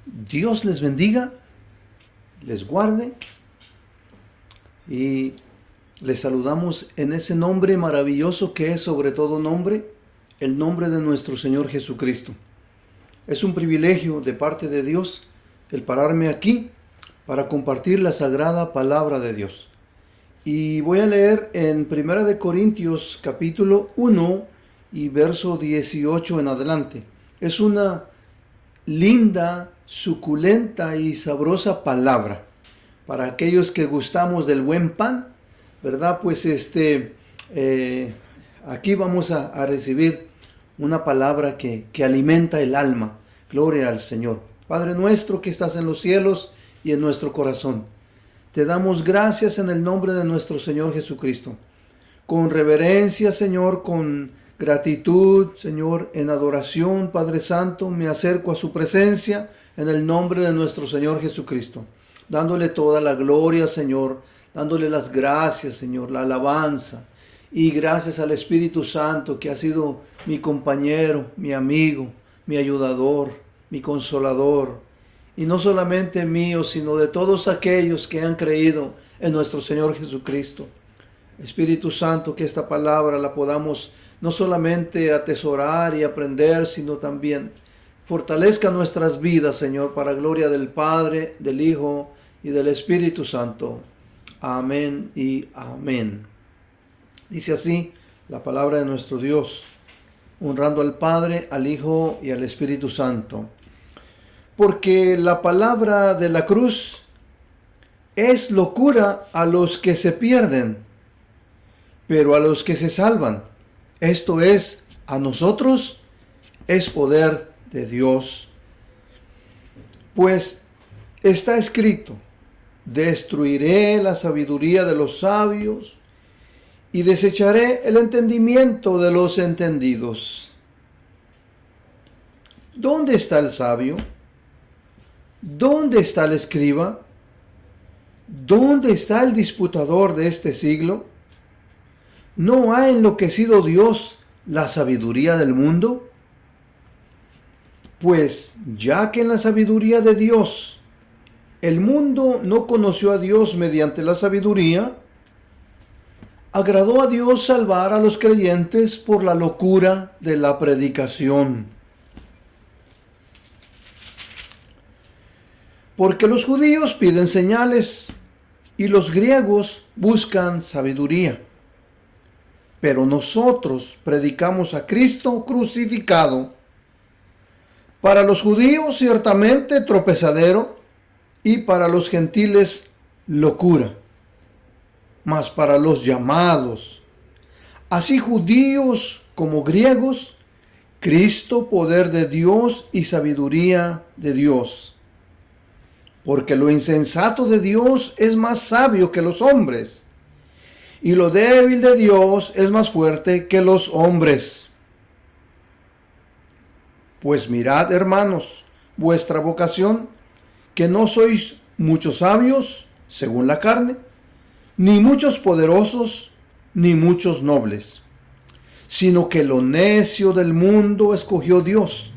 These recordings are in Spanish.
Dios les bendiga, les guarde y les saludamos en ese nombre maravilloso que es sobre todo nombre, el nombre de nuestro Señor Jesucristo. Es un privilegio de parte de Dios el pararme aquí para compartir la sagrada palabra de Dios. Y voy a leer en 1 Corintios capítulo 1 y verso 18 en adelante. Es una linda, suculenta y sabrosa palabra para aquellos que gustamos del buen pan, ¿verdad? Pues aquí vamos a recibir una palabra que alimenta el alma. Gloria al Señor. Padre nuestro que estás en los cielos y en nuestro corazón, te damos gracias en el nombre de nuestro Señor Jesucristo. Con reverencia, Señor, con gratitud, Señor, en adoración, Padre Santo, me acerco a su presencia en el nombre de nuestro Señor Jesucristo, dándole toda la gloria, Señor, dándole las gracias, Señor, la alabanza, y gracias al Espíritu Santo que ha sido mi compañero, mi amigo, mi ayudador, mi consolador, y no solamente mío, sino de todos aquellos que han creído en nuestro Señor Jesucristo. Espíritu Santo, que esta palabra la podamos no solamente atesorar y aprender, sino también fortalezca nuestras vidas, Señor, para gloria del Padre, del Hijo y del Espíritu Santo. Amén y amén. Dice así la palabra de nuestro Dios, honrando al Padre, al Hijo y al Espíritu Santo. Porque la palabra de la cruz es locura a los que se pierden, pero a los que se salvan, esto es, a nosotros, es poder de Dios. Pues está escrito, destruiré la sabiduría de los sabios y desecharé el entendimiento de los entendidos. ¿Dónde está el sabio? ¿Dónde está el escriba? ¿Dónde está el disputador de este siglo? ¿No ha enloquecido Dios la sabiduría del mundo? Pues ya que en la sabiduría de Dios el mundo no conoció a Dios mediante la sabiduría, agradó a Dios salvar a los creyentes por la locura de la predicación. Porque los judíos piden señales y los griegos buscan sabiduría. Pero nosotros predicamos a Cristo crucificado. Para los judíos ciertamente tropezadero y para los gentiles locura. Mas para los llamados, así judíos como griegos, Cristo poder de Dios y sabiduría de Dios. Porque lo insensato de Dios es más sabio que los hombres, y lo débil de Dios es más fuerte que los hombres. Pues mirad, hermanos, vuestra vocación, que no sois muchos sabios, según la carne, ni muchos poderosos, ni muchos nobles, sino que lo necio del mundo escogió Dios,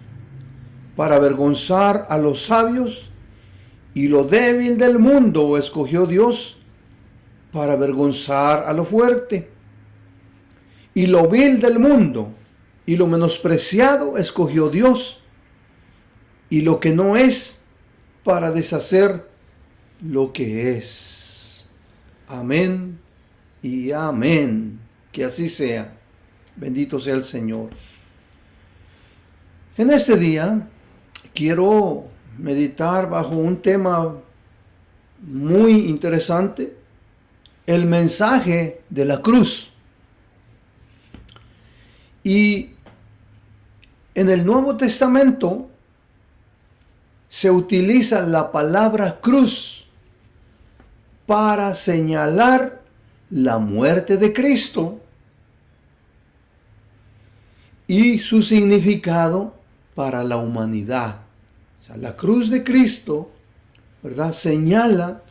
para avergonzar a los sabios, y lo débil del mundo escogió Dios para avergonzar a lo fuerte. Y lo vil del mundo y lo menospreciado escogió Dios. Y lo que no es para deshacer lo que es. Amén y amén. Que así sea. Bendito sea el Señor. En este día quiero meditar bajo un tema muy interesante, el mensaje de la cruz. Y en el Nuevo Testamento se utiliza la palabra cruz para señalar la muerte de Cristo y su significado para la humanidad. O sea, la cruz de Cristo, ¿verdad?, señala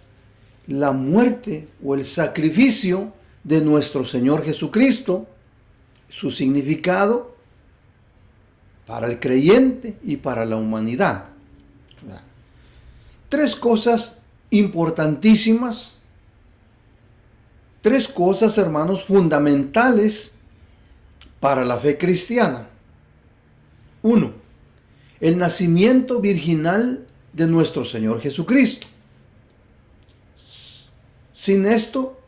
la muerte o el sacrificio de nuestro Señor Jesucristo, su significado para el creyente y para la humanidad. tres cosas importantísimas, tres cosas, hermanos, fundamentales para la fe cristiana. 1. El nacimiento virginal de nuestro Señor Jesucristo. Sin esto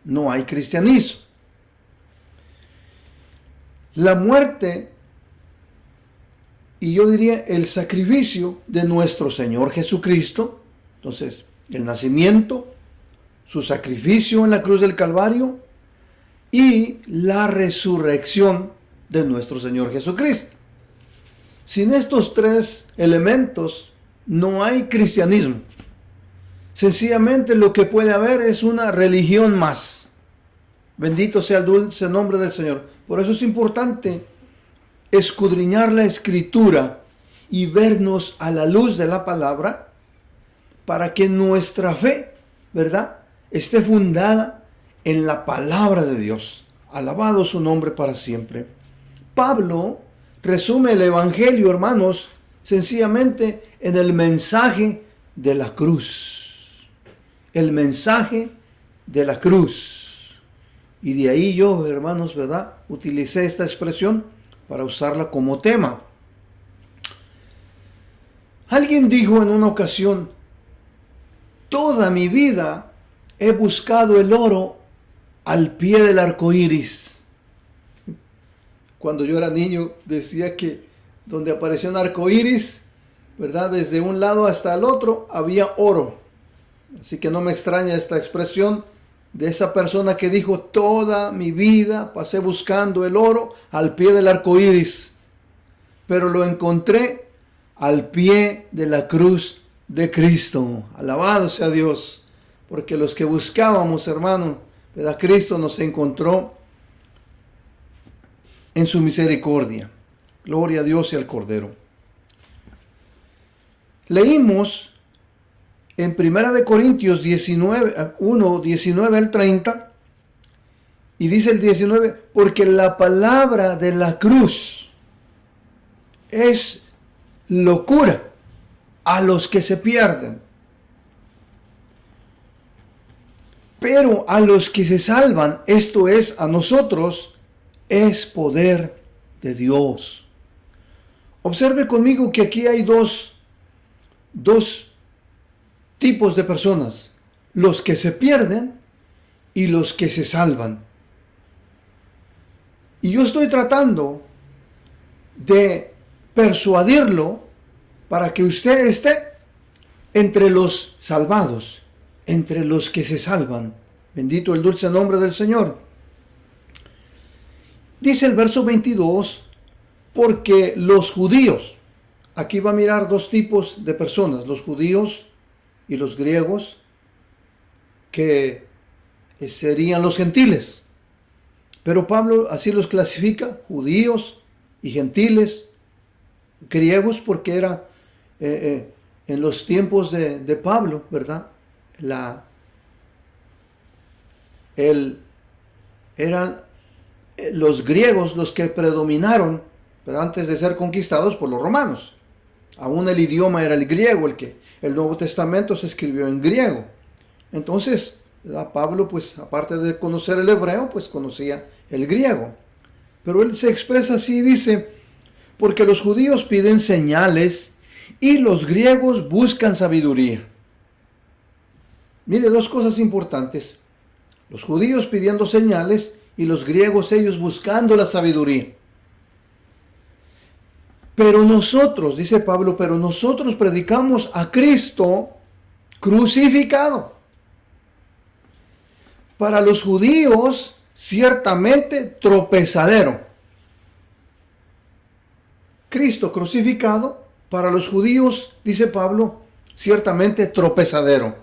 no hay cristianismo. La muerte, y yo diría el sacrificio de nuestro Señor Jesucristo. Entonces, el nacimiento, su sacrificio en la cruz del Calvario y la resurrección de nuestro Señor Jesucristo. Sin estos tres elementos no hay cristianismo. Sencillamente lo que puede haber es una religión más. Bendito sea el dulce nombre del Señor. Por eso es importante escudriñar la Escritura y vernos a la luz de la palabra para que nuestra fe, ¿verdad?, esté fundada en la palabra de Dios. Alabado su nombre para siempre. Pablo resume el Evangelio, hermanos, sencillamente en el mensaje de la cruz. El mensaje de la cruz. Y de ahí yo, hermanos, ¿verdad?, utilicé esta expresión para usarla como tema. Alguien dijo en una ocasión: toda mi vida he buscado el oro al pie del arco iris. Cuando yo era niño decía que donde apareció un arco iris, ¿verdad?, desde un lado hasta el otro había oro. Así que no me extraña esta expresión de esa persona que dijo: toda mi vida pasé buscando el oro al pie del arco iris, pero lo encontré al pie de la cruz de Cristo. Alabado sea Dios, porque los que buscábamos, hermano, ¿verdad?, Cristo nos encontró en su misericordia. Gloria a Dios y al Cordero. Leímos en 1 Corintios 1, 19 al 30, y dice el 19: porque la palabra de la cruz es locura a los que se pierden, pero a los que se salvan, esto es, a nosotros, es poder de Dios. Observe conmigo que aquí hay dos tipos de personas: los que se pierden y los que se salvan. Y yo estoy tratando de persuadirlo para que usted esté entre los salvados, entre los que se salvan. Bendito el dulce nombre del Señor. Dice el verso 22, porque los judíos, aquí va a mirar dos tipos de personas: los judíos y los griegos, que serían los gentiles. Pero Pablo así los clasifica: judíos y gentiles, griegos, porque era en los tiempos de Pablo, ¿verdad?, eran los griegos los que predominaron, ¿verdad?, antes de ser conquistados por los romanos. Aún el idioma era el griego, el Nuevo Testamento se escribió en griego. Entonces, ¿verdad?, Pablo, pues aparte de conocer el hebreo, pues conocía el griego. Pero él se expresa así, dice: porque los judíos piden señales y los griegos buscan sabiduría. Mire, dos cosas importantes: los judíos pidiendo señales y los griegos, ellos buscando la sabiduría. Pero nosotros, dice Pablo, pero nosotros predicamos a Cristo crucificado. Para los judíos, ciertamente tropezadero. Cristo crucificado, para los judíos, dice Pablo, ciertamente tropezadero.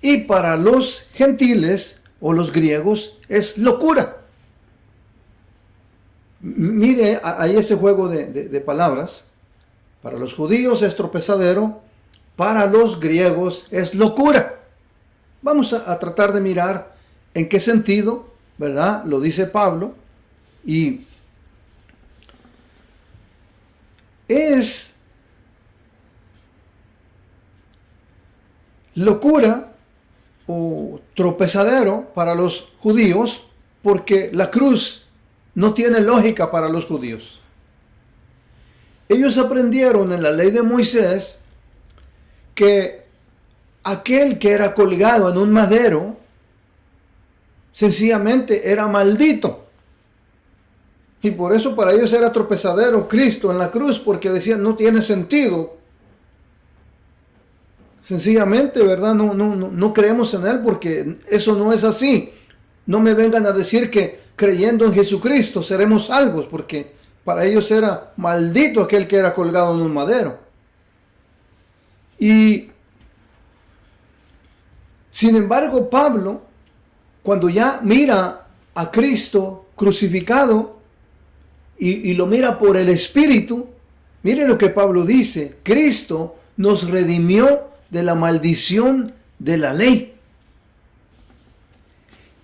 Y para los gentiles o los griegos es locura. Mire ahí ese juego de palabras. Para los judíos es tropezadero, para los griegos es locura. Vamos a tratar de mirar en qué sentido, ¿verdad?, lo dice Pablo. Y es locura o tropezadero para los judíos, porque la cruz no tiene lógica para los judíos. Ellos aprendieron en la ley de Moisés que aquel que era colgado en un madero sencillamente era maldito. Y por eso para ellos era tropezadero Cristo en la cruz, porque decían no tiene sentido. Sencillamente, ¿verdad? No creemos en Él porque eso no es así. No me vengan a decir que creyendo en Jesucristo seremos salvos, porque para ellos era maldito aquel que era colgado en un madero. Y sin embargo, Pablo, cuando ya mira a Cristo crucificado y lo mira por el Espíritu, mire lo que Pablo dice: Cristo nos redimió de la maldición de la ley,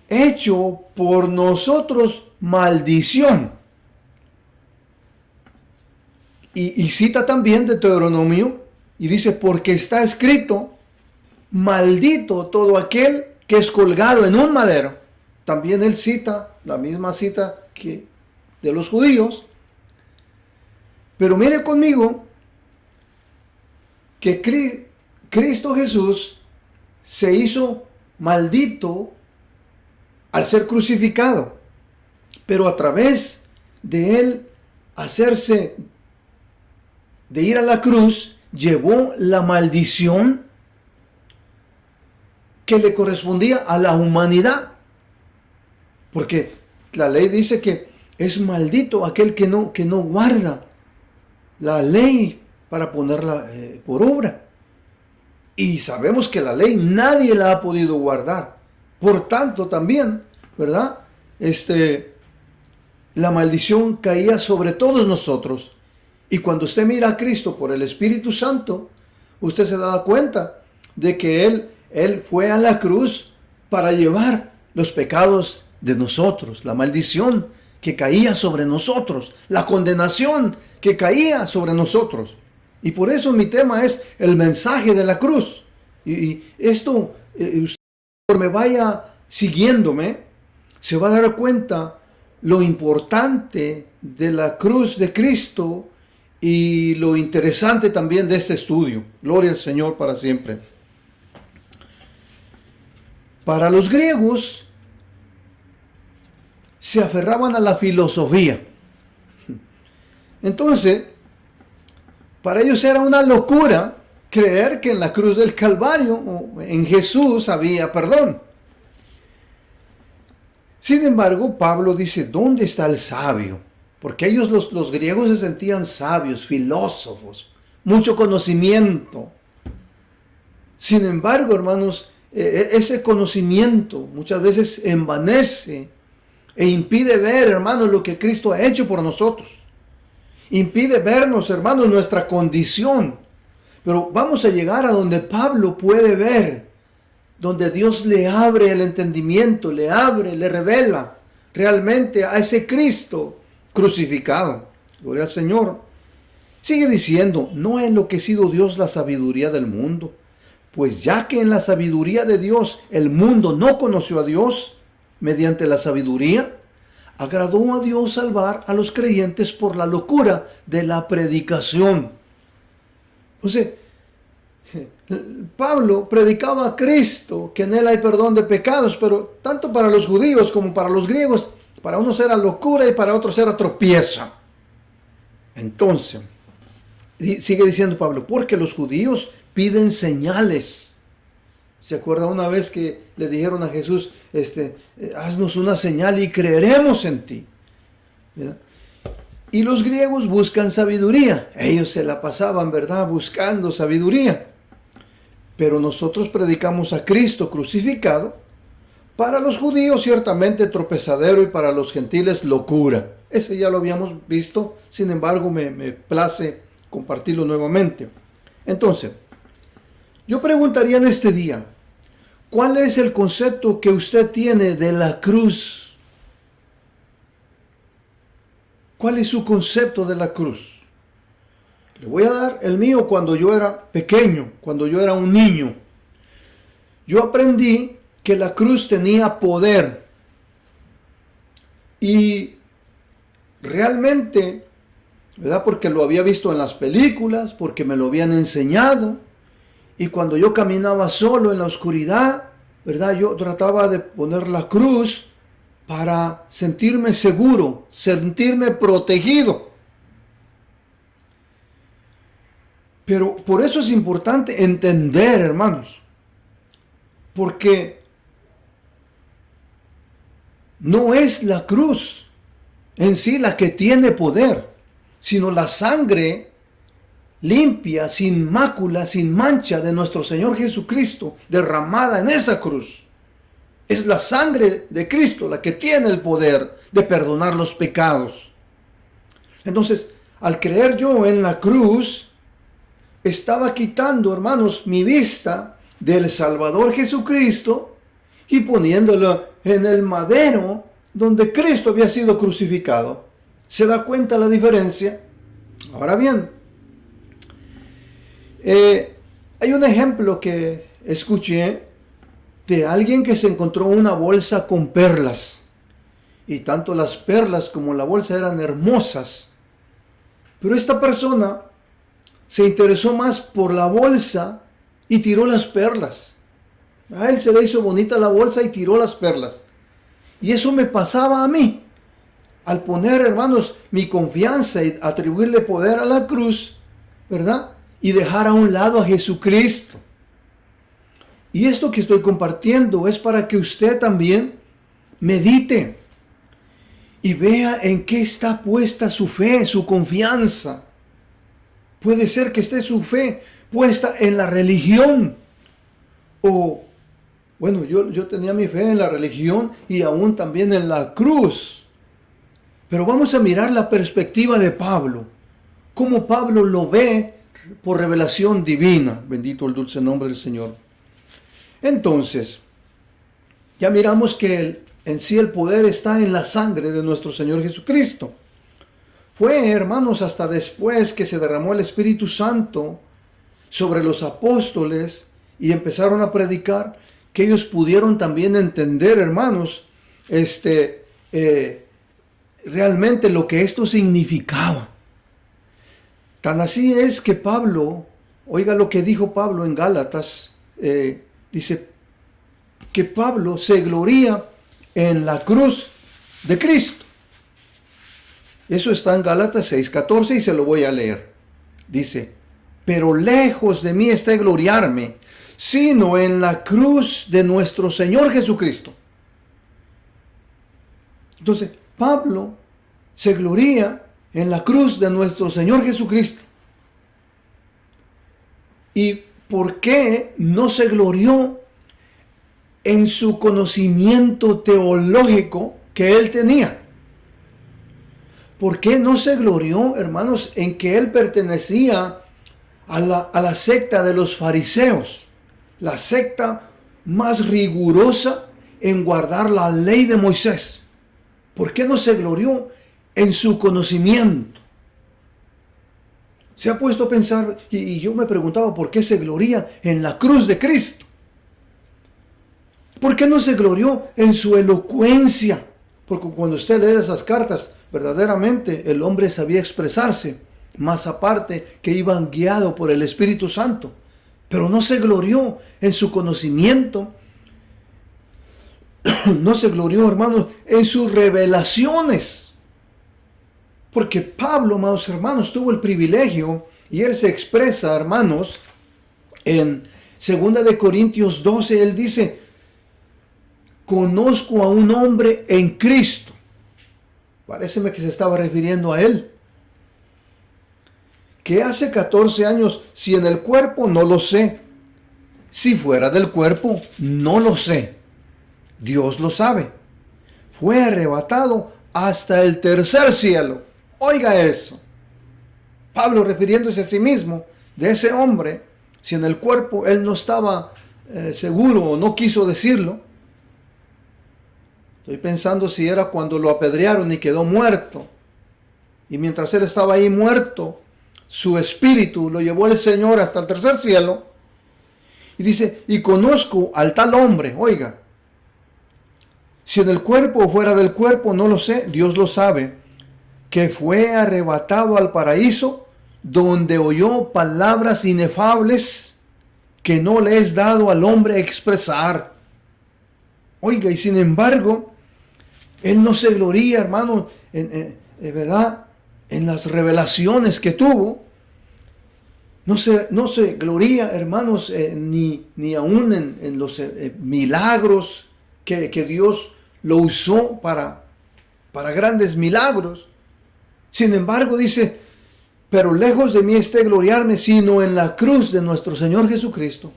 hecho por nosotros maldición. Y cita también de Deuteronomio y dice: porque está escrito, maldito todo aquel que es colgado en un madero. También él cita la misma cita que de los judíos. Pero mire conmigo que Cristo Jesús se hizo maldito al ser crucificado, pero a través de él de ir a la cruz, llevó la maldición que le correspondía a la humanidad. Porque la ley dice que es maldito aquel que no guarda la ley para ponerla por obra. Y sabemos que la ley nadie la ha podido guardar. Por tanto también, ¿verdad? La maldición caía sobre todos nosotros. Y cuando usted mira a Cristo por el Espíritu Santo, usted se da cuenta de que Él fue a la cruz para llevar los pecados de nosotros, la maldición que caía sobre nosotros, la condenación que caía sobre nosotros. Y por eso mi tema es el mensaje de la cruz. Y esto, usted conforme vaya siguiéndome, se va a dar cuenta lo importante de la cruz de Cristo y lo interesante también de este estudio. Gloria al Señor para siempre. Para los griegos se aferraban a la filosofía. Entonces, para ellos era una locura creer que en la cruz del Calvario o en Jesús había perdón. Sin embargo, Pablo dice: ¿dónde está el sabio? Porque ellos, los griegos, se sentían sabios, filósofos, mucho conocimiento. Sin embargo, hermanos, ese conocimiento muchas veces envanece e impide ver, hermanos, lo que Cristo ha hecho por nosotros. Impide vernos, hermanos, nuestra condición. Pero vamos a llegar a donde Pablo puede ver, donde Dios le abre el entendimiento, le revela realmente a ese Cristo crucificado. Gloria al Señor. Sigue diciendo: ¿no ha enloquecido Dios la sabiduría del mundo? Pues ya que en la sabiduría de Dios el mundo no conoció a Dios, mediante la sabiduría, agradó a Dios salvar a los creyentes por la locura de la predicación. Entonces, Pablo predicaba a Cristo, que en él hay perdón de pecados, pero tanto para los judíos como para los griegos, para unos era locura y para otros era tropiezo. Entonces, sigue diciendo Pablo: porque los judíos piden señales. ¿Se acuerda una vez que le dijeron a Jesús, haznos una señal y creeremos en ti? ¿Verdad? Y los griegos buscan sabiduría. Ellos se la pasaban, ¿verdad?, buscando sabiduría. Pero nosotros predicamos a Cristo crucificado, para los judíos ciertamente tropezadero y para los gentiles locura. Ese ya lo habíamos visto, sin embargo me place compartirlo nuevamente. Entonces, yo preguntaría en este día: ¿cuál es el concepto que usted tiene de la cruz? ¿Cuál es su concepto de la cruz? Le voy a dar el mío cuando yo era pequeño, cuando yo era un niño. yo aprendí que la cruz tenía poder. Y realmente, ¿verdad? Porque lo había visto en las películas, porque me lo habían enseñado. Y cuando yo caminaba solo en la oscuridad, ¿verdad? Yo trataba de poner la cruz para sentirme seguro, sentirme protegido. Pero por eso es importante entender, hermanos, porque no es la cruz en sí la que tiene poder, sino la sangre limpia, sin mácula, sin mancha de nuestro Señor Jesucristo, derramada en esa cruz. Es la sangre de Cristo la que tiene el poder de perdonar los pecados. Entonces, al creer yo en la cruz, estaba quitando, hermanos, mi vista del Salvador Jesucristo y poniéndolo en el madero donde Cristo había sido crucificado. ¿Se da cuenta la diferencia? Ahora bien, hay un ejemplo que escuché de alguien que se encontró una bolsa con perlas. Y tanto las perlas como la bolsa eran hermosas. Pero esta persona se interesó más por la bolsa y tiró las perlas. A él se le hizo bonita la bolsa y tiró las perlas. Y eso me pasaba a mí. Al poner, hermanos, mi confianza y atribuirle poder a la cruz, ¿verdad? Y dejar a un lado a Jesucristo. Y esto que estoy compartiendo es para que usted también medite y vea en qué está puesta su fe, su confianza. Puede ser que esté su fe puesta en la religión. O, bueno, yo tenía mi fe en la religión y aún también en la cruz. Pero vamos a mirar la perspectiva de Pablo. Cómo Pablo lo ve por revelación divina. Bendito el dulce nombre del Señor. Entonces, ya miramos que en sí el poder está en la sangre de nuestro Señor Jesucristo. Fue, hermanos, hasta después que se derramó el Espíritu Santo sobre los apóstoles y empezaron a predicar, que ellos pudieron también entender, hermanos, realmente lo que esto significaba. Tan así es que Pablo, oiga lo que dijo Pablo en Gálatas, dice que Pablo se gloría en la cruz de Cristo. Eso está en Gálatas 6:14 y se lo voy a leer. Dice, pero lejos de mí está gloriarme, sino en la cruz de nuestro Señor Jesucristo. Entonces, Pablo se gloría en la cruz de nuestro Señor Jesucristo. ¿Y por qué no se glorió en su conocimiento teológico que él tenía? ¿Por qué no se glorió, hermanos, en que él pertenecía a la secta de los fariseos? La secta más rigurosa en guardar la ley de Moisés. ¿Por qué no se glorió en su conocimiento? Se ha puesto a pensar, y yo me preguntaba por qué se gloria en la cruz de Cristo. ¿Por qué no se glorió en su elocuencia? Porque cuando usted lee esas cartas, verdaderamente el hombre sabía expresarse, más aparte que iban guiados por el Espíritu Santo. Pero no se glorió en su conocimiento, no se glorió, hermanos, en sus revelaciones. Porque Pablo, amados hermanos, tuvo el privilegio, y él se expresa, hermanos, en 2 Corintios 12, él dice, conozco a un hombre en Cristo. Paréceme que se estaba refiriendo a él. Que hace 14 años, si en el cuerpo, no lo sé. Si fuera del cuerpo, no lo sé. Dios lo sabe. Fue arrebatado hasta el tercer cielo. Oiga eso. Pablo refiriéndose a sí mismo, de ese hombre, si en el cuerpo él no estaba seguro o no quiso decirlo. Estoy pensando si era cuando lo apedrearon y quedó muerto. Y mientras él estaba ahí muerto, su espíritu lo llevó el Señor hasta el tercer cielo. Y dice, y conozco al tal hombre, oiga, si en el cuerpo o fuera del cuerpo, no lo sé, Dios lo sabe, que fue arrebatado al paraíso, donde oyó palabras inefables que no le es dado al hombre expresar. Oiga, y sin embargo, él no se gloría, hermano, ¿verdad? En las revelaciones que tuvo. No se gloría, hermanos, ni aún en los milagros que Dios lo usó para grandes milagros. Sin embargo, dice, pero lejos de mí esté gloriarme, sino en la cruz de nuestro Señor Jesucristo.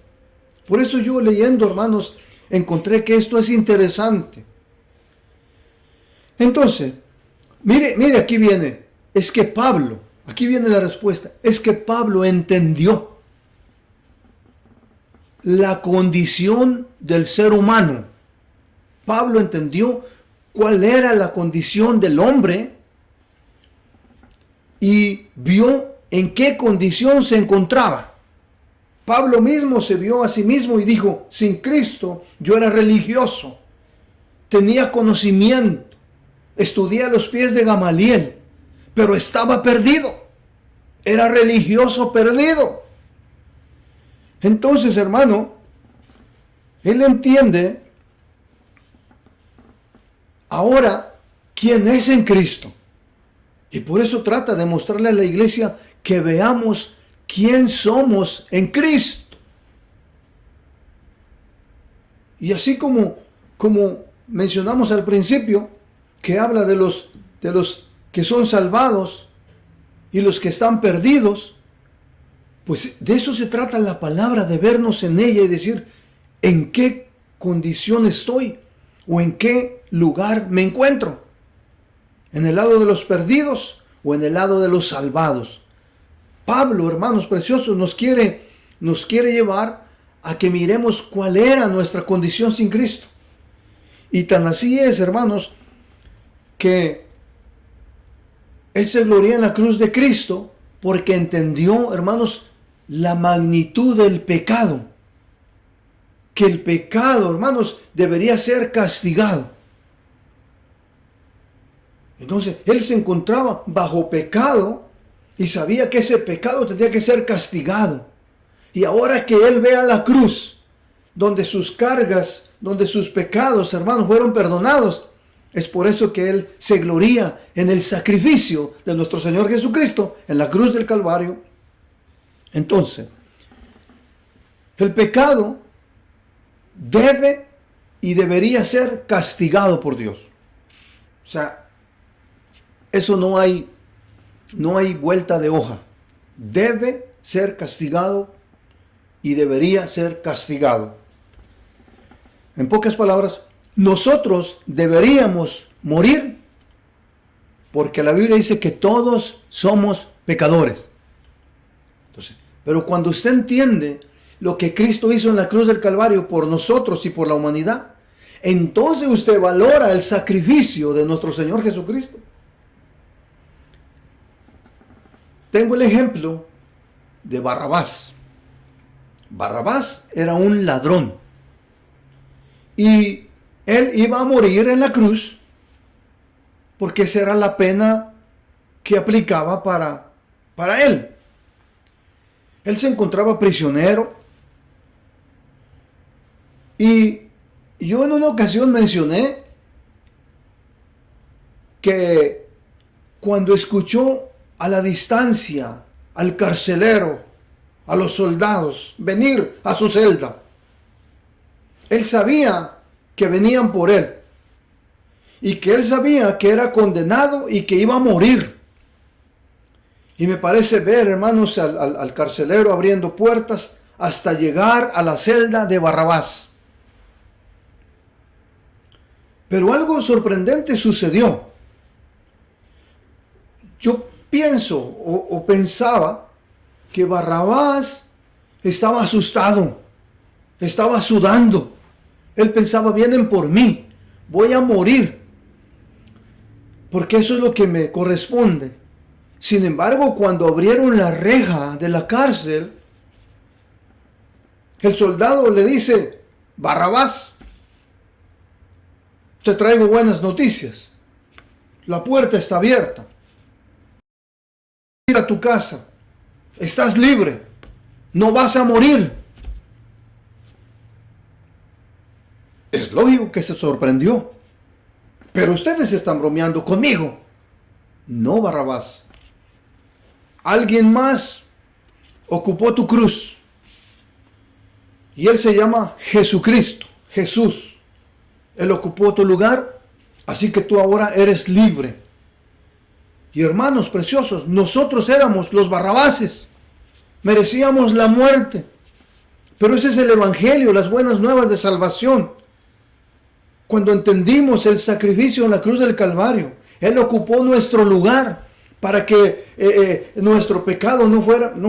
Por eso yo leyendo, hermanos, encontré que esto es interesante. Entonces, mire, aquí viene, es que Pablo, aquí viene la respuesta, es que Pablo entendió la condición del ser humano. Pablo entendió cuál era la condición del hombre y vio en qué condición se encontraba. Pablo mismo se vio a sí mismo y dijo, sin Cristo yo era religioso, tenía conocimiento, estudié a los pies de Gamaliel, pero estaba perdido, era religioso perdido. Entonces, hermano, él entiende ahora quién es en Cristo. Y por eso trata de mostrarle a la iglesia que veamos quién somos en Cristo. Y así como mencionamos al principio, que habla de los que son salvados y los que están perdidos, pues de eso se trata la palabra, de vernos en ella y decir en qué condición estoy o en qué lugar me encuentro. ¿En el lado de los perdidos o en el lado de los salvados? Pablo, hermanos preciosos, nos quiere llevar a que miremos cuál era nuestra condición sin Cristo. Y tan así es, hermanos, que él se gloria en la cruz de Cristo porque entendió, hermanos, la magnitud del pecado. Que el pecado, hermanos, debería ser castigado. Entonces, él se encontraba bajo pecado y sabía que ese pecado tenía que ser castigado. Y ahora que él ve a la cruz, donde sus cargas, donde sus pecados, hermanos, fueron perdonados, es por eso que él se gloría en el sacrificio de nuestro Señor Jesucristo en la cruz del Calvario. Entonces, el pecado debe y debería ser castigado por Dios. O sea, eso no hay vuelta de hoja. Debe ser castigado y debería ser castigado. En pocas palabras, nosotros deberíamos morir porque la Biblia dice que todos somos pecadores. Entonces, pero cuando usted entiende lo que Cristo hizo en la cruz del Calvario por nosotros y por la humanidad, entonces usted valora el sacrificio de nuestro Señor Jesucristo. Tengo el ejemplo de Barrabás. Barrabás era un ladrón y él iba a morir en la cruz porque esa era la pena que aplicaba para él. Él se encontraba prisionero y yo en una ocasión mencioné que cuando escuchó a la distancia al carcelero, a los soldados, venir a su celda, él sabía que venían por él y que él sabía que era condenado y que iba a morir. Y me parece ver, hermanos, al carcelero abriendo puertas hasta llegar a la celda de Barrabás. Pero algo sorprendente sucedió. Yo pienso o pensaba que Barrabás estaba asustado, estaba sudando. Él pensaba, vienen por mí, voy a morir, porque eso es lo que me corresponde. Sin embargo, cuando abrieron la reja de la cárcel, El soldado le dice: Barrabás, te traigo buenas noticias. La puerta está abierta. Ir a tu casa. Estás libre. No vas a morir. Es lógico que se sorprendió. Pero ustedes están bromeando conmigo. No, Barrabás. Alguien más ocupó tu cruz. Y él se llama Jesucristo, Jesús. Él ocupó tu lugar, así que tú ahora eres libre. Y hermanos preciosos, nosotros éramos los Barrabases. Merecíamos la muerte. Pero ese es el Evangelio, las buenas nuevas de salvación. Cuando entendimos el sacrificio en la cruz del Calvario, Él ocupó nuestro lugar para que nuestro pecado no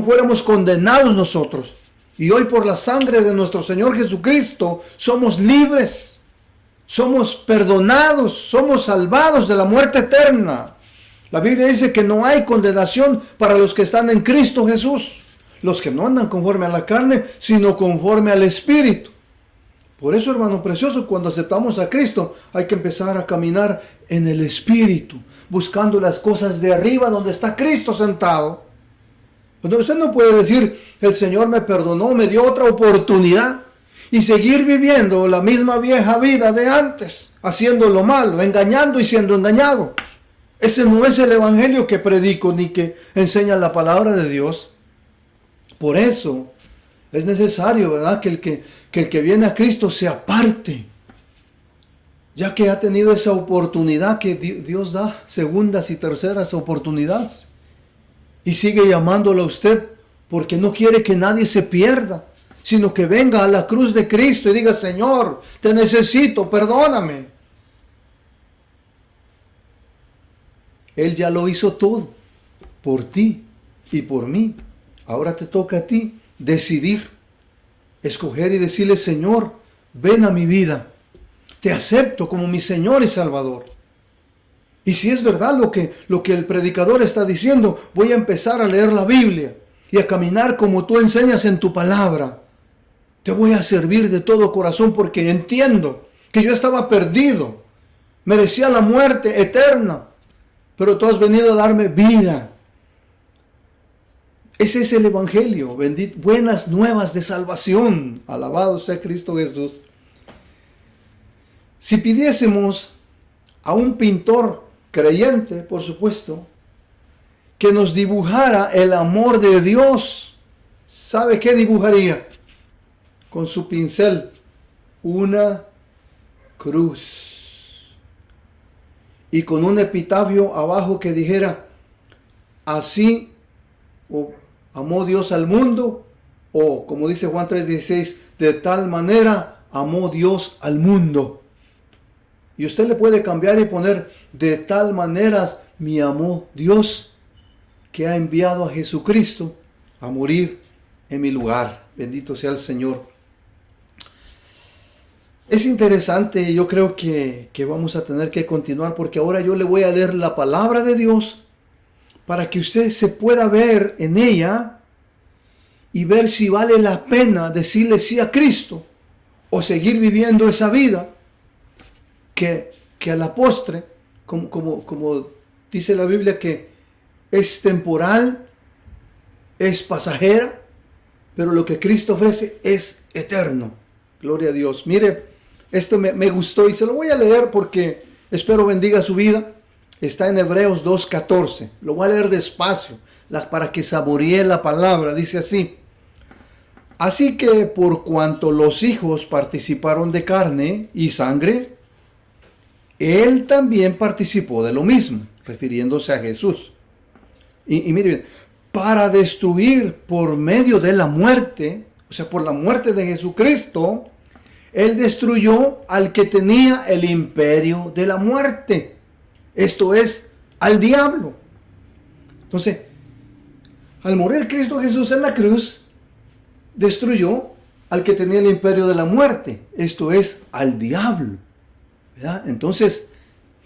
fuéramos condenados nosotros. Y hoy por la sangre de nuestro Señor Jesucristo somos libres, somos perdonados, somos salvados de la muerte eterna. La Biblia dice que no hay condenación para los que están en Cristo Jesús, los que no andan conforme a la carne, sino conforme al Espíritu. Por eso, hermano precioso, cuando aceptamos a Cristo, hay que empezar a caminar en el Espíritu, buscando las cosas de arriba donde está Cristo sentado. Cuando usted no puede decir: el Señor me perdonó, me dio otra oportunidad, y seguir viviendo la misma vieja vida de antes, haciendo lo malo, engañando y siendo engañado. Ese no es el Evangelio que predico ni que enseña la palabra de Dios. Por eso es necesario, ¿verdad?, que el que viene a Cristo se aparte, ya que ha tenido esa oportunidad que Dios da, segundas y terceras oportunidades, y sigue llamándolo a usted, porque no quiere que nadie se pierda, sino que venga a la cruz de Cristo y diga: Señor, te necesito, perdóname. Él ya lo hizo todo, por ti y por mí. Ahora te toca a ti decidir, escoger y decirle: Señor, ven a mi vida, te acepto como mi Señor y Salvador. Y si es verdad lo que el predicador está diciendo, voy a empezar a leer la Biblia y a caminar como tú enseñas en tu palabra. Te voy a servir de todo corazón porque entiendo que yo estaba perdido, merecía la muerte eterna, pero tú has venido a darme vida. Ese es el Evangelio, bendito, buenas nuevas de salvación. Alabado sea Cristo Jesús. Si pidiésemos a un pintor creyente, por supuesto, que nos dibujara el amor de Dios, ¿sabe qué dibujaría? Con su pincel, una cruz. Y con un epitafio abajo que dijera: así amó Dios al mundo, o como dice Juan 3:16, de tal manera amó Dios al mundo. Y usted le puede cambiar y poner: de tal manera me amó Dios, que ha enviado a Jesucristo a morir en mi lugar. Bendito sea el Señor. Es interesante, yo creo que vamos a tener que continuar, porque ahora yo le voy a leer la palabra de Dios para que usted se pueda ver en ella y ver si vale la pena decirle sí a Cristo o seguir viviendo esa vida que a la postre, como dice la Biblia, que es temporal, es pasajera, pero lo que Cristo ofrece es eterno. Gloria a Dios. Mire, esto me gustó y se lo voy a leer porque espero bendiga su vida. Está en Hebreos 2:14. Lo voy a leer despacio para que saboree la palabra. Dice así: así que por cuanto los hijos participaron de carne y sangre, Él también participó de lo mismo, refiriéndose a Jesús. Y mire bien, para destruir por medio de la muerte, o sea, por la muerte de Jesucristo, Él destruyó al que tenía el imperio de la muerte. Esto es, al diablo. Entonces, al morir Cristo Jesús en la cruz, destruyó al que tenía el imperio de la muerte. Esto es, al diablo. ¿Verdad? Entonces,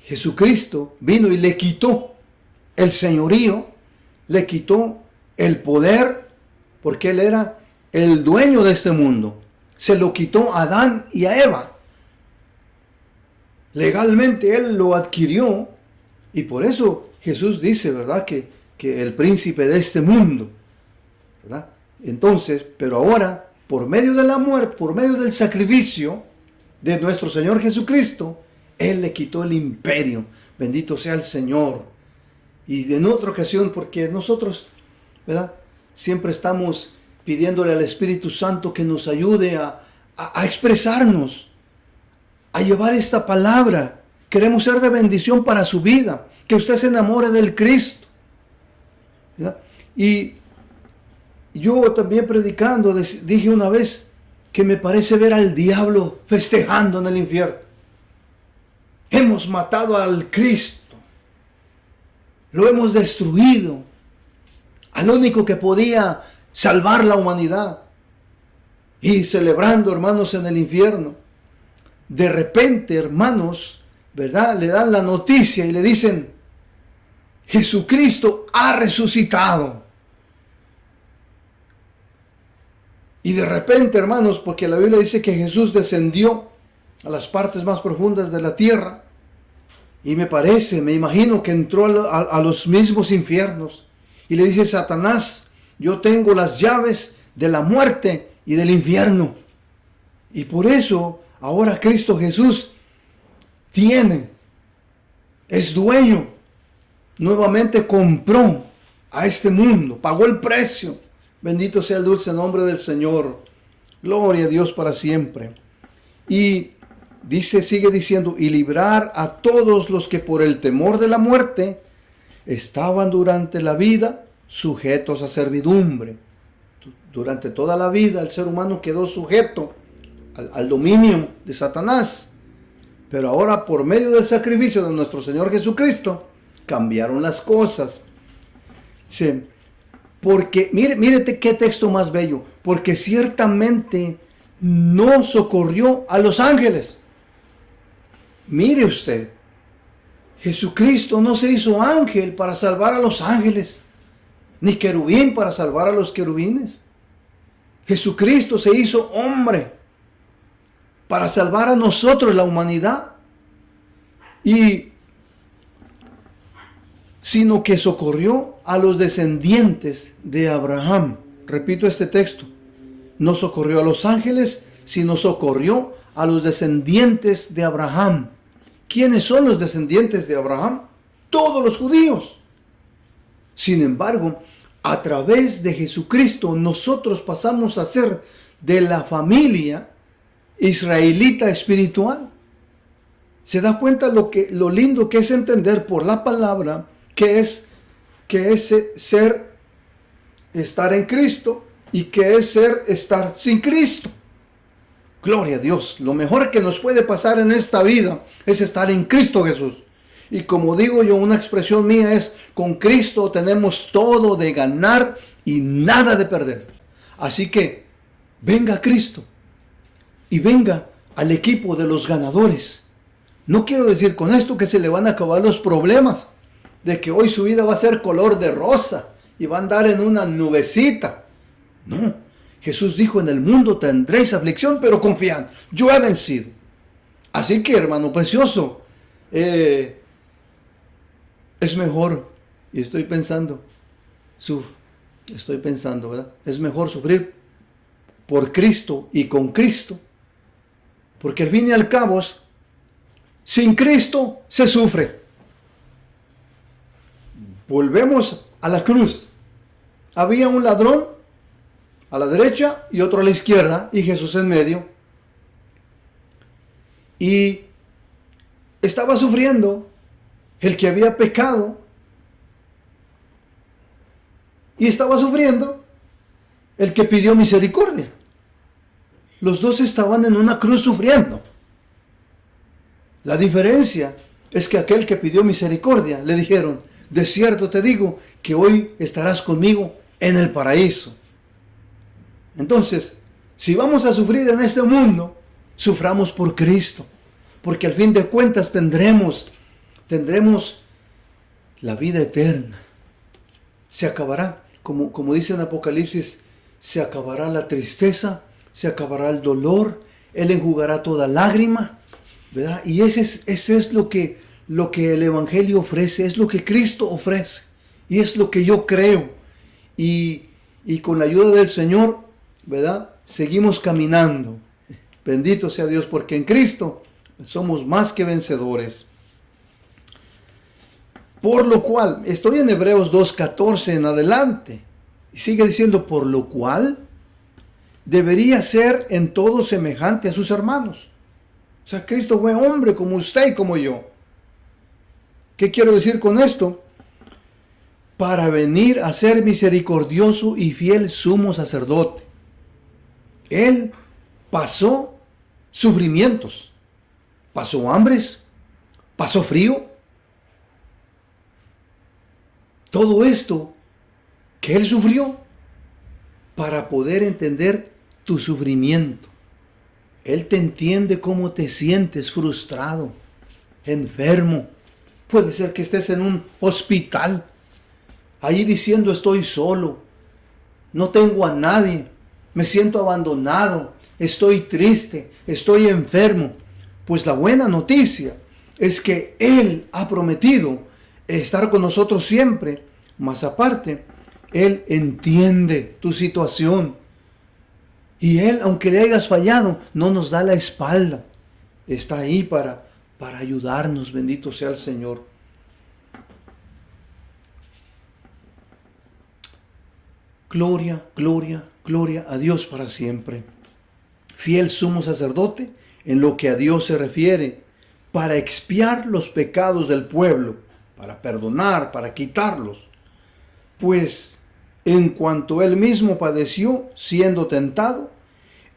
Jesucristo vino y le quitó el señorío, le quitó el poder, porque Él era el dueño de este mundo, se lo quitó a Adán y a Eva. Legalmente Él lo adquirió, y por eso Jesús dice, ¿verdad?, que el príncipe de este mundo, ¿verdad? Entonces, pero ahora, por medio de la muerte, por medio del sacrificio de nuestro Señor Jesucristo, Él le quitó el imperio. Bendito sea el Señor. Y en otra ocasión, porque nosotros, ¿verdad?, siempre estamos pidiéndole al Espíritu Santo que nos ayude a expresarnos, a llevar esta palabra. Queremos ser de bendición para su vida, que usted se enamore del Cristo, ¿verdad? Y yo también predicando dije una vez que me parece ver al diablo festejando en el infierno. Hemos matado al Cristo, lo hemos destruido, al único que podía salvar la humanidad, y celebrando, hermanos, en el infierno. De repente, hermanos, ¿verdad?, le dan la noticia y le dicen: Jesucristo ha resucitado. Y de repente, hermanos, porque la Biblia dice que Jesús descendió a las partes más profundas de la tierra, y me imagino que entró a los mismos infiernos, y le dice: Satanás, yo tengo las llaves de la muerte y del infierno. Y por eso ahora Cristo Jesús es dueño, nuevamente compró a este mundo, pagó el precio. Bendito sea el dulce nombre del Señor. Gloria a Dios para siempre. Y sigue diciendo: y librar a todos los que por el temor de la muerte estaban durante la vida sujetos a servidumbre. Durante toda la vida el ser humano quedó sujeto al dominio de Satanás. Pero ahora, por medio del sacrificio de nuestro Señor Jesucristo, cambiaron las cosas. Sí, porque, mírete qué texto más bello. Porque ciertamente no socorrió a los ángeles. Mire usted, Jesucristo no se hizo ángel para salvar a los ángeles, ni querubín para salvar a los querubines. Jesucristo se hizo hombre para salvar a nosotros, la humanidad. Sino que socorrió a los descendientes de Abraham. Repito este texto. No socorrió a los ángeles, sino socorrió a los descendientes de Abraham. ¿Quiénes son los descendientes de Abraham? Todos los judíos. Sin embargo, a través de Jesucristo nosotros pasamos a ser de la familia israelita espiritual. ¿Se da cuenta lo lindo que es entender por la palabra que es estar en Cristo y que es estar sin Cristo? Gloria a Dios. Lo mejor que nos puede pasar en esta vida es estar en Cristo Jesús. Y como digo yo, una expresión mía es: con Cristo tenemos todo de ganar y nada de perder. Así que venga a Cristo y venga al equipo de los ganadores. No quiero decir con esto que se le van a acabar los problemas, de que hoy su vida va a ser color de rosa y va a andar en una nubecita. No, Jesús dijo: en el mundo tendréis aflicción, pero confiad, yo he vencido. Así que, hermano precioso, es mejor, y estoy pensando, ¿verdad? Es mejor sufrir por Cristo y con Cristo, porque al fin y al cabo, sin Cristo se sufre. Volvemos a la cruz. Había un ladrón a la derecha y otro a la izquierda, y Jesús en medio. Y estaba sufriendo el que había pecado, y estaba sufriendo el que pidió misericordia. Los dos estaban en una cruz sufriendo. La diferencia es que aquel que pidió misericordia le dijeron: de cierto te digo que hoy estarás conmigo en el paraíso. Entonces, si vamos a sufrir en este mundo, suframos por Cristo, porque al fin de cuentas tendremos la vida eterna. Se acabará, como dice en Apocalipsis, se acabará la tristeza, se acabará el dolor, Él enjugará toda lágrima, ¿verdad? Y ese es lo que el Evangelio ofrece, es lo que Cristo ofrece, y es lo que yo creo. Y con la ayuda del Señor, ¿verdad? Seguimos caminando. Bendito sea Dios, porque en Cristo somos más que vencedores. Por lo cual, estoy en Hebreos 2:14 en adelante, y sigue diciendo, por lo cual debería ser en todo semejante a sus hermanos. O sea, Cristo fue hombre como usted y como yo. ¿Qué quiero decir con esto? Para venir a ser misericordioso y fiel sumo sacerdote. Él pasó sufrimientos, pasó hambres, pasó frío. Todo esto que Él sufrió para poder entender tu sufrimiento. Él te entiende cómo te sientes frustrado, enfermo. Puede ser que estés en un hospital, ahí diciendo estoy solo, no tengo a nadie, me siento abandonado, estoy triste, estoy enfermo. Pues la buena noticia es que Él ha prometido estar con nosotros siempre, más aparte, Él entiende tu situación. Y Él, aunque le hayas fallado, no nos da la espalda. Está ahí para ayudarnos, bendito sea el Señor. Gloria, gloria, gloria a Dios para siempre. Fiel sumo sacerdote en lo que a Dios se refiere, para expiar los pecados del pueblo, para perdonar, para quitarlos. Pues en cuanto Él mismo padeció siendo tentado,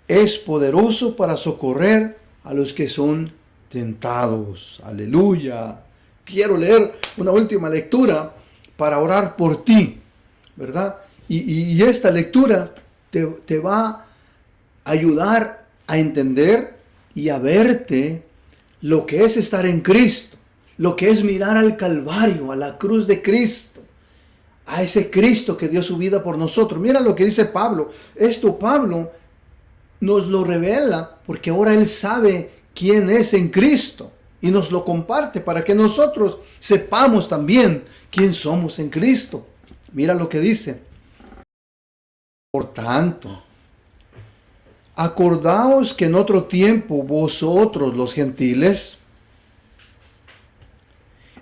es poderoso para socorrer a los que son tentados. Aleluya. Quiero leer una última lectura para orar por ti, ¿verdad? Y esta lectura te va a ayudar a entender y a verte lo que es estar en Cristo, lo que es mirar al Calvario, a la cruz de Cristo, a ese Cristo que dio su vida por nosotros. Mira lo que dice Pablo. Esto Pablo nos lo revela porque ahora él sabe quién es en Cristo y nos lo comparte para que nosotros sepamos también quién somos en Cristo. Mira lo que dice. Por tanto, acordaos que en otro tiempo vosotros los gentiles,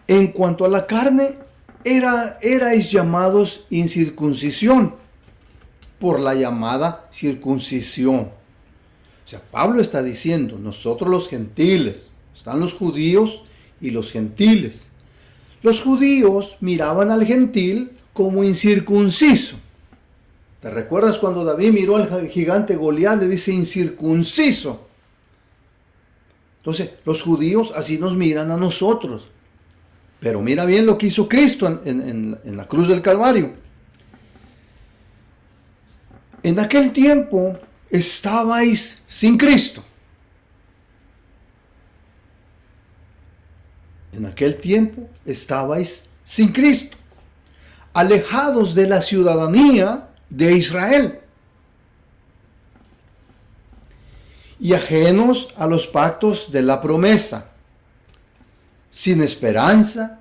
en cuanto a la carne, erais llamados incircuncisión por la llamada circuncisión. O sea, Pablo está diciendo, nosotros los gentiles, están los judíos y los gentiles. Los judíos miraban al gentil como incircunciso. ¿Te recuerdas cuando David miró al gigante Goliat? Le dice incircunciso. Entonces, los judíos así nos miran a nosotros. Pero mira bien lo que hizo Cristo en la cruz del Calvario. En aquel tiempo estabais sin Cristo. En aquel tiempo estabais sin Cristo, alejados de la ciudadanía de Israel y ajenos a los pactos de la promesa, sin esperanza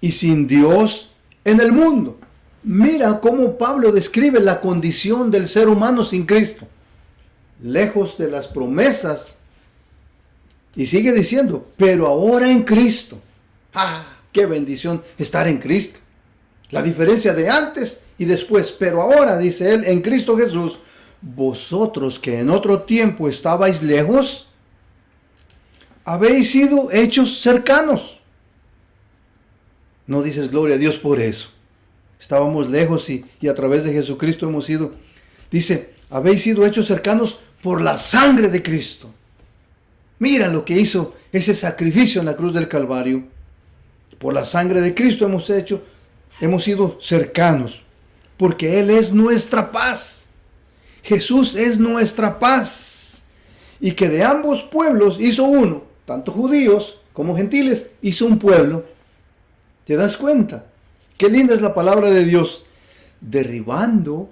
y sin Dios en el mundo. Mira cómo Pablo describe la condición del ser humano sin Cristo, lejos de las promesas, y sigue diciendo, pero ahora en Cristo. ¡Ah! ¡Qué bendición estar en Cristo! La diferencia de antes y después, pero ahora, dice él, en Cristo Jesús, vosotros que en otro tiempo estabais lejos, habéis sido hechos cercanos. No dices gloria a Dios por eso. Estábamos lejos y a través de Jesucristo hemos sido, dice, habéis sido hechos cercanos por la sangre de Cristo. Mira lo que hizo ese sacrificio en la cruz del Calvario. Por la sangre de Cristo hemos sido cercanos, porque Él es nuestra paz. Jesús es nuestra paz. Y que de ambos pueblos hizo uno, tanto judíos como gentiles, hizo un pueblo. ¿Te das cuenta? Qué linda es la palabra de Dios. Derribando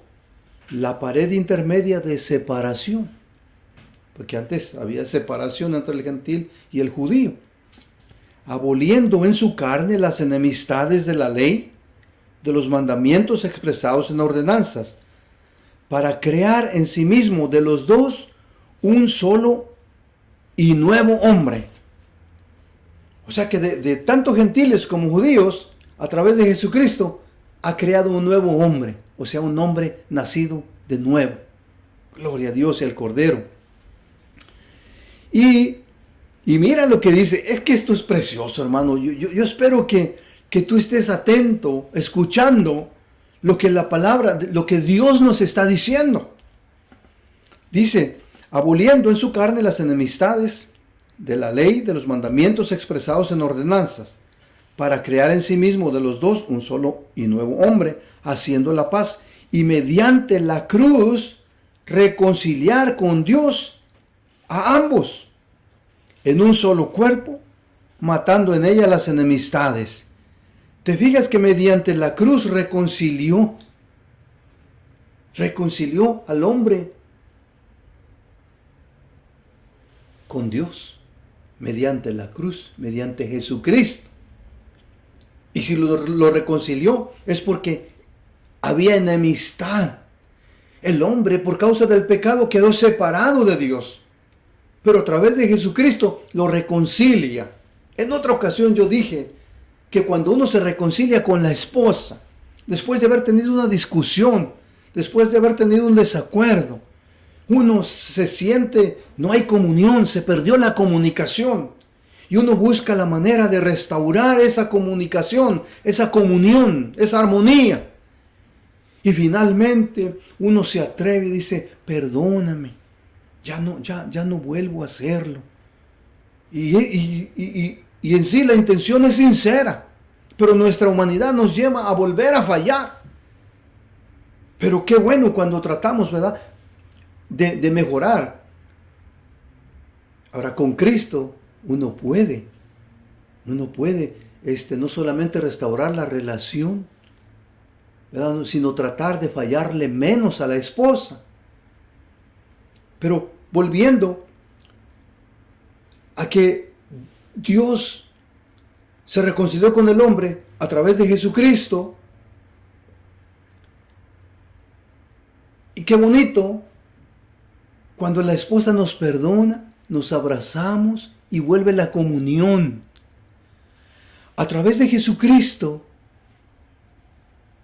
la pared intermedia de separación, porque antes había separación entre el gentil y el judío, aboliendo en su carne las enemistades de la ley, de los mandamientos expresados en ordenanzas, para crear en sí mismo de los dos un solo y nuevo hombre. O sea que de tanto gentiles como judíos, a través de Jesucristo, ha creado un nuevo hombre, o sea, un hombre nacido de nuevo. Gloria a Dios y al Cordero. Y mira lo que dice, es que esto es precioso, hermano. Yo espero que tú estés atento, escuchando lo que la palabra, lo que Dios nos está diciendo. Dice, aboliendo en su carne las enemistades de la ley, de los mandamientos expresados en ordenanzas, para crear en sí mismo de los dos un solo y nuevo hombre, haciendo la paz, y mediante la cruz reconciliar con Dios a ambos, en un solo cuerpo, matando en ella las enemistades. ¿Te fijas que mediante la cruz reconcilió al hombre con Dios? Mediante la cruz, mediante Jesucristo. Y si lo reconcilió es porque había enemistad. El hombre, por causa del pecado, quedó separado de Dios. Pero a través de Jesucristo lo reconcilia. En otra ocasión yo dije que cuando uno se reconcilia con la esposa, después de haber tenido una discusión, después de haber tenido un desacuerdo, uno se siente, no hay comunión, se perdió la comunicación. Y uno busca la manera de restaurar esa comunicación, esa comunión, esa armonía. Y finalmente uno se atreve y dice, perdóname, ya no vuelvo a hacerlo. Y en sí la intención es sincera, pero nuestra humanidad nos lleva a volver a fallar. Pero qué bueno cuando tratamos, ¿verdad?, de mejorar. Ahora con Cristo uno puede no solamente restaurar la relación, ¿verdad?, sino tratar de fallarle menos a la esposa. Pero volviendo a que Dios se reconcilió con el hombre a través de Jesucristo. Y qué bonito cuando la esposa nos perdona, nos abrazamos y vuelve la comunión. A través de Jesucristo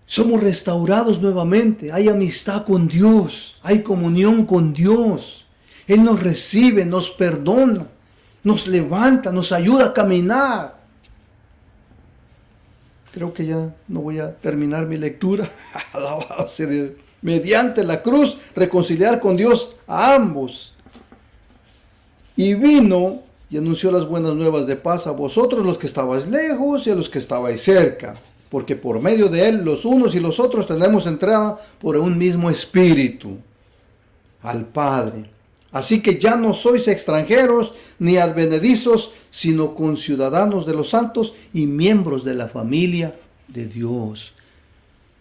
somos restaurados nuevamente. Hay amistad con Dios, hay comunión con Dios. Él nos recibe, nos perdona, nos levanta, nos ayuda a caminar. Creo que ya no voy a terminar mi lectura. Mediante la cruz, reconciliar con Dios a ambos. Y vino y anunció las buenas nuevas de paz a vosotros los que estabais lejos y a los que estabais cerca. Porque por medio de él, los unos y los otros tenemos entrada por un mismo espíritu al Padre. Así que ya no sois extranjeros ni advenedizos, sino conciudadanos de los santos y miembros de la familia de Dios.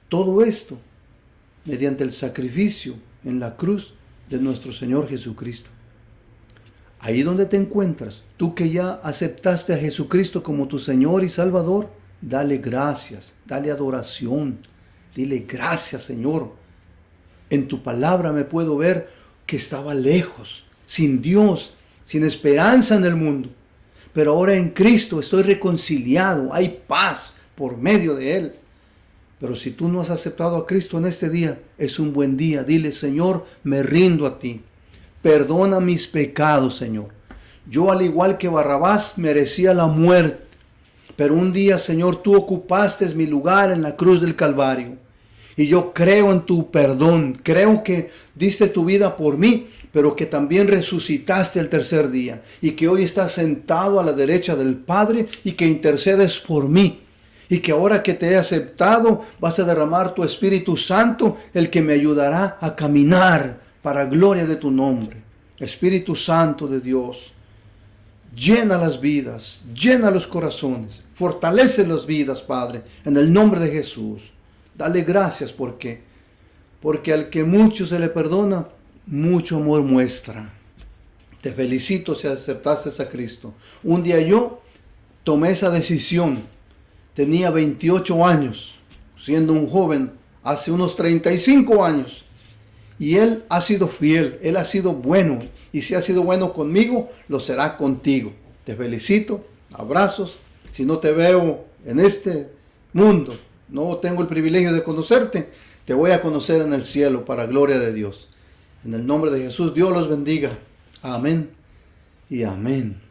Todo esto mediante el sacrificio en la cruz de nuestro Señor Jesucristo. Ahí donde te encuentras, tú que ya aceptaste a Jesucristo como tu Señor y Salvador, dale gracias, dale adoración, dile gracias, Señor. En tu palabra me puedo ver que estaba lejos, sin Dios, sin esperanza en el mundo. Pero ahora en Cristo estoy reconciliado, hay paz por medio de Él. Pero si tú no has aceptado a Cristo en este día, es un buen día. Dile, Señor, me rindo a ti. Perdona mis pecados, Señor. Yo, al igual que Barrabás, merecía la muerte. Pero un día, Señor, tú ocupaste mi lugar en la cruz del Calvario. Y yo creo en tu perdón. Creo que diste tu vida por mí, pero que también resucitaste el tercer día. Y que hoy estás sentado a la derecha del Padre y que intercedes por mí. Y que ahora que te he aceptado, vas a derramar tu Espíritu Santo, el que me ayudará a caminar para gloria de tu nombre. Espíritu Santo de Dios, llena las vidas, llena los corazones, fortalece las vidas, Padre, en el nombre de Jesús. Dale gracias porque porque al que mucho se le perdona, mucho amor muestra. Te felicito si aceptaste a Cristo. Un día yo tomé esa decisión. Tenía 28 años, siendo un joven, hace unos 35 años. Y Él ha sido fiel, Él ha sido bueno. Y si ha sido bueno conmigo, lo será contigo. Te felicito, abrazos. Si no te veo en este mundo, no tengo el privilegio de conocerte, te voy a conocer en el cielo para gloria de Dios. En el nombre de Jesús, Dios los bendiga. Amén y amén.